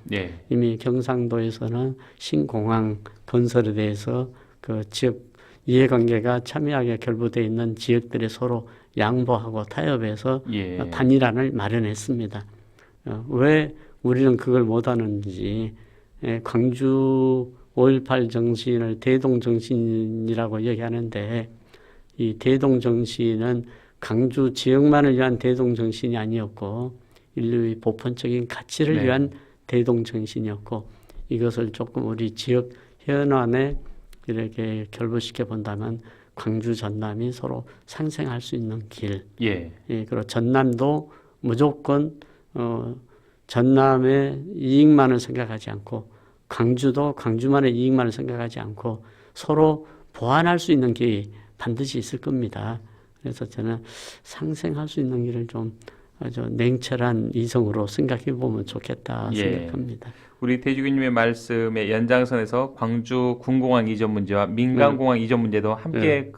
이미 경상도에서는 신공항 건설에 대해서 그 지역 이해관계가 첨예하게 결부되어 있는 지역들이 서로 양보하고 타협해서 단일안을 마련했습니다. 왜 우리는 그걸 못하는지 광주 5.18 정신을 대동정신이라고 얘기하는데 이 대동정신은 광주 지역만을 위한 대동정신이 아니었고 인류의 보편적인 가치를 위한 대동정신이었고 이것을 조금 우리 지역 현안에 이렇게 결부시켜 본다면 광주 전남이 서로 상생할 수 있는 길. 그리고 전남도 무조건 전남의 이익만을 생각하지 않고 광주도 광주만의 이익만을 생각하지 않고 서로 보완할 수 있는 길이 반드시 있을 겁니다. 그래서 저는 상생할 수 있는 길을 좀 아주 냉철한 이성으로 생각해 보면 좋겠다 생각합니다. 우리 대주교님의 말씀의 연장선에서 광주 군공항 이전 문제와 민간공항 이전 문제도 함께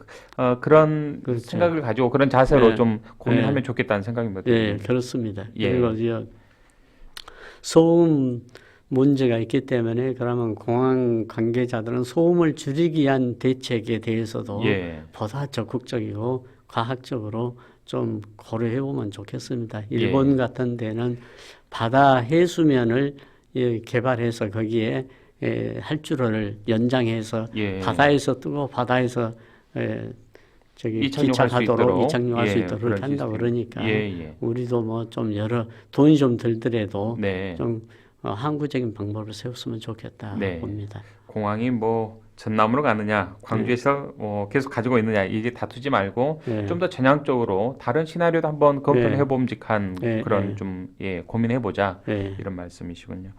그런 생각을 가지고 그런 자세로 좀 고민하면 좋겠다는 생각입니다. 그렇습니다. 그리고 소음 문제가 있기 때문에 그러면 공항 관계자들은 소음을 줄이기 위한 대책에 대해서도 보다 적극적이고 과학적으로 좀 고려해 보면 좋겠습니다. 일본 같은 데는 바다 해수면을 개발해서 거기에 활주로를 연장해서 바다에서 뜨고 바다에서 기착하도록 이착륙할 수 있도록 그렇게 한다고 그러니까 우리도 뭐 좀 여러 돈이 좀 들더라도 좀 항구적인 방법을 세웠으면 좋겠다 봅니다. 공항이 전남으로 가느냐, 광주에서 계속 가지고 있느냐 이게 다투지 말고 좀 더 전향적으로 다른 시나리오도 한번 검토해 봄직한 그런 좀 고민해 보자 이런 말씀이시군요.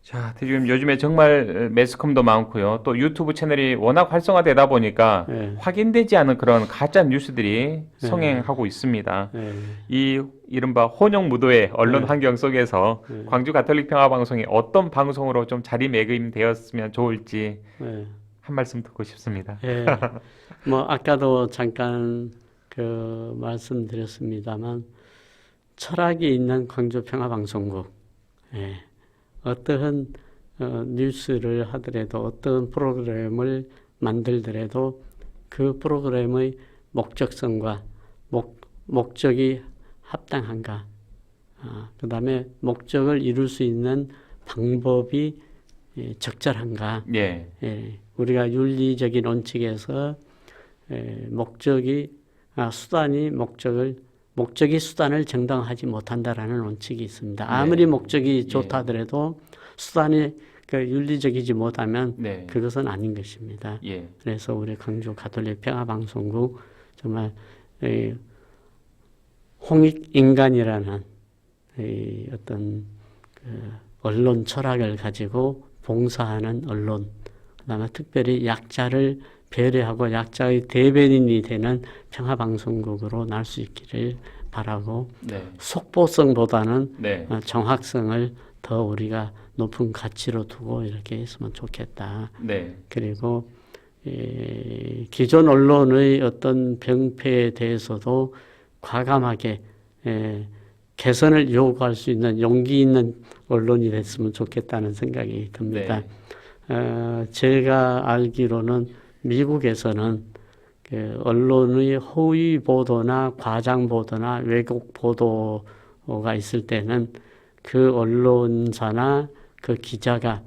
자, 대주님 요즘에 정말 매스컴도 많고요. 또 유튜브 채널이 워낙 활성화되다 보니까 예, 확인되지 않은 그런 가짜 뉴스들이 예, 성행하고 있습니다. 예, 이 이른바 혼용무도의 언론 예, 환경 속에서 예, 광주 가톨릭 평화방송이 어떤 방송으로 좀 자리매김되었으면 좋을지 예. 한 말씀 듣고 싶습니다. 예. 뭐 아까도 잠깐 그 말씀드렸습니다만 철학이 있는 광주 평화방송국. 예. 어떠한 뉴스를 하더라도 어떤 프로그램을 만들더라도 그 프로그램의 목적성과 목적이 합당한가, 그 다음에 목적을 이룰 수 있는 방법이 적절한가. 예, 우리가 윤리적인 원칙에서 목적이 수단을 정당화하지 못한다라는 원칙이 있습니다. 아무리 네, 목적이 좋다 예, 하더라도 수단이 그 윤리적이지 못하면 네, 그것은 아닌 것입니다. 예, 그래서 우리 광주 가톨릭 평화방송국 정말 홍익인간이라는 어떤 그 언론 철학을 가지고 봉사하는 언론, 그다음에 특별히 약자를 배려하고 약자의 대변인이 되는 평화방송국으로 날 수 있기를 바라고, 네, 속보성보다는 네, 정확성을 더 우리가 높은 가치로 두고 이렇게 했으면 좋겠다. 네, 그리고 기존 언론의 어떤 병폐에 대해서도 과감하게 개선을 요구할 수 있는 용기 있는 언론이 됐으면 좋겠다는 생각이 듭니다. 제가 알기로는 미국에서는 그 언론의 허위 보도나 과장 보도나 왜곡 보도가 있을 때는 그 언론사나 그 기자가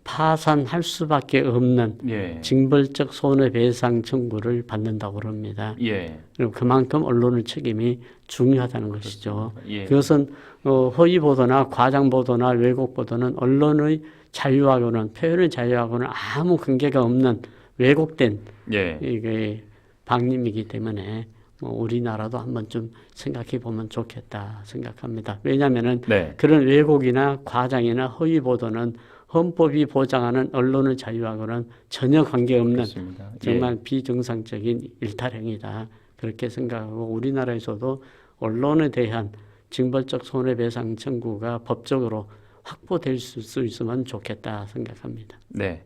파산할 수밖에 없는 예, 징벌적 손해배상 청구를 받는다고 합니다. 예, 그리고 그만큼 언론의 책임이 중요하다는 것이죠. 예, 그것은 허위 보도나 과장 보도나 왜곡 보도는 언론의 자유하고는, 표현의 자유하고는 아무 관계가 없는 왜곡된 예, 이게 방림이기 때문에 우리나라도 한번 좀 생각해 보면 좋겠다 생각합니다. 왜냐하면은 네, 그런 왜곡이나 과장이나 허위 보도는 헌법이 보장하는 언론의 자유하고는 전혀 관계없는 그렇습니다. 정말 비정상적인 일탈행위다. 그렇게 생각하고 우리나라에서도 언론에 대한 징벌적 손해배상 청구가 법적으로 확보될 수 있으면 좋겠다 생각합니다. 네.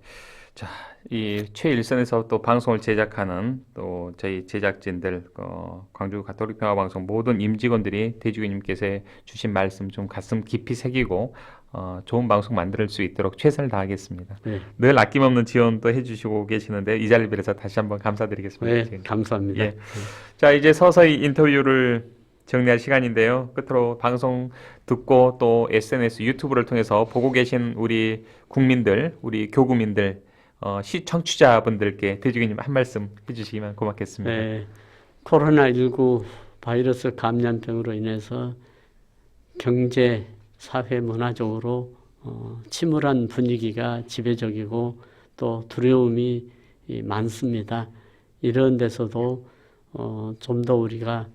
자, 이 최일선에서 또 방송을 제작하는 또 저희 제작진들, 광주 가톨릭 평화방송 모든 임직원들이 대주교님께서 주신 말씀 좀 가슴 깊이 새기고 좋은 방송 만들 수 있도록 최선을 다하겠습니다. 네, 늘 아낌없는 지원도 해주시고 계시는데 이 자리를 빌어서 다시 한번 감사드리겠습니다. 네, 지금. 감사합니다. 예. 자, 이제 서서히 인터뷰를 정리할 시간인데요. 끝으로 방송 듣고 또 SNS, 유튜브를 통해서 보고 계신 우리 국민들, 우리 교구민들, 시청취자분들께 대주교님 한 말씀 해주시면 고맙겠습니다. 네, 코로나19 바이러스 감염병으로 인해서 경제, 사회, 문화적으로 침울한 분위기가 지배적이고 또 두려움이 많습니다. 이런 데서도 좀 더 우리가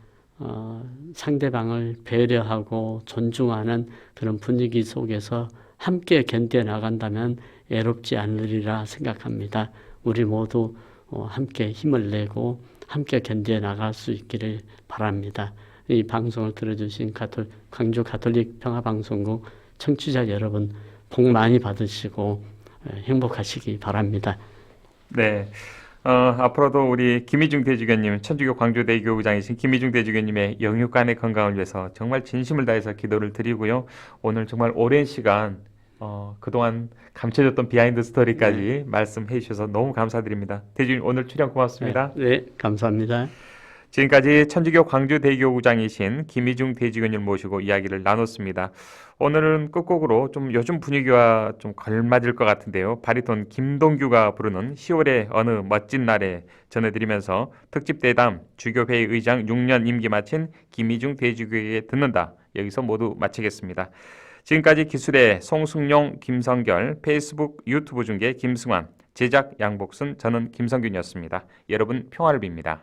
상대방을 배려하고 존중하는 그런 분위기 속에서 함께 견뎌 나간다면 애롭지 않으리라 생각합니다. 우리 모두 함께 힘을 내고 함께 견뎌 나갈 수 있기를 바랍니다. 이 방송을 들어주신 광주 가톨릭 평화방송국 청취자 여러분 복 많이 받으시고 행복하시기 바랍니다. 네. 앞으로도 우리 김희중 대주교님, 천주교 광주대교구장이신 김희중 대주교님의 영육간의 건강을 위해서 정말 진심을 다해서 기도를 드리고요. 오늘 정말 오랜 시간 그동안 감춰졌던 비하인드 스토리까지 말씀해 주셔서 너무 감사드립니다. 대주님 오늘 출연 고맙습니다. 네, 감사합니다. 지금까지 천주교 광주대교구장이신 김희중 대주교님을 모시고 이야기를 나눴습니다. 오늘은 끝곡으로 좀 요즘 분위기와 좀 걸맞을 것 같은데요. 바리톤 김동규가 부르는 10월의 어느 멋진 날에 전해드리면서 특집 대담 주교회의 의장 6년 임기 마친 김희중 대주교에게 듣는다. 여기서 모두 마치겠습니다. 지금까지 기술의 송승용, 김성결, 페이스북, 유튜브 중계 김승환, 제작 양복순, 저는 김성균이었습니다. 여러분 평화를 빕니다.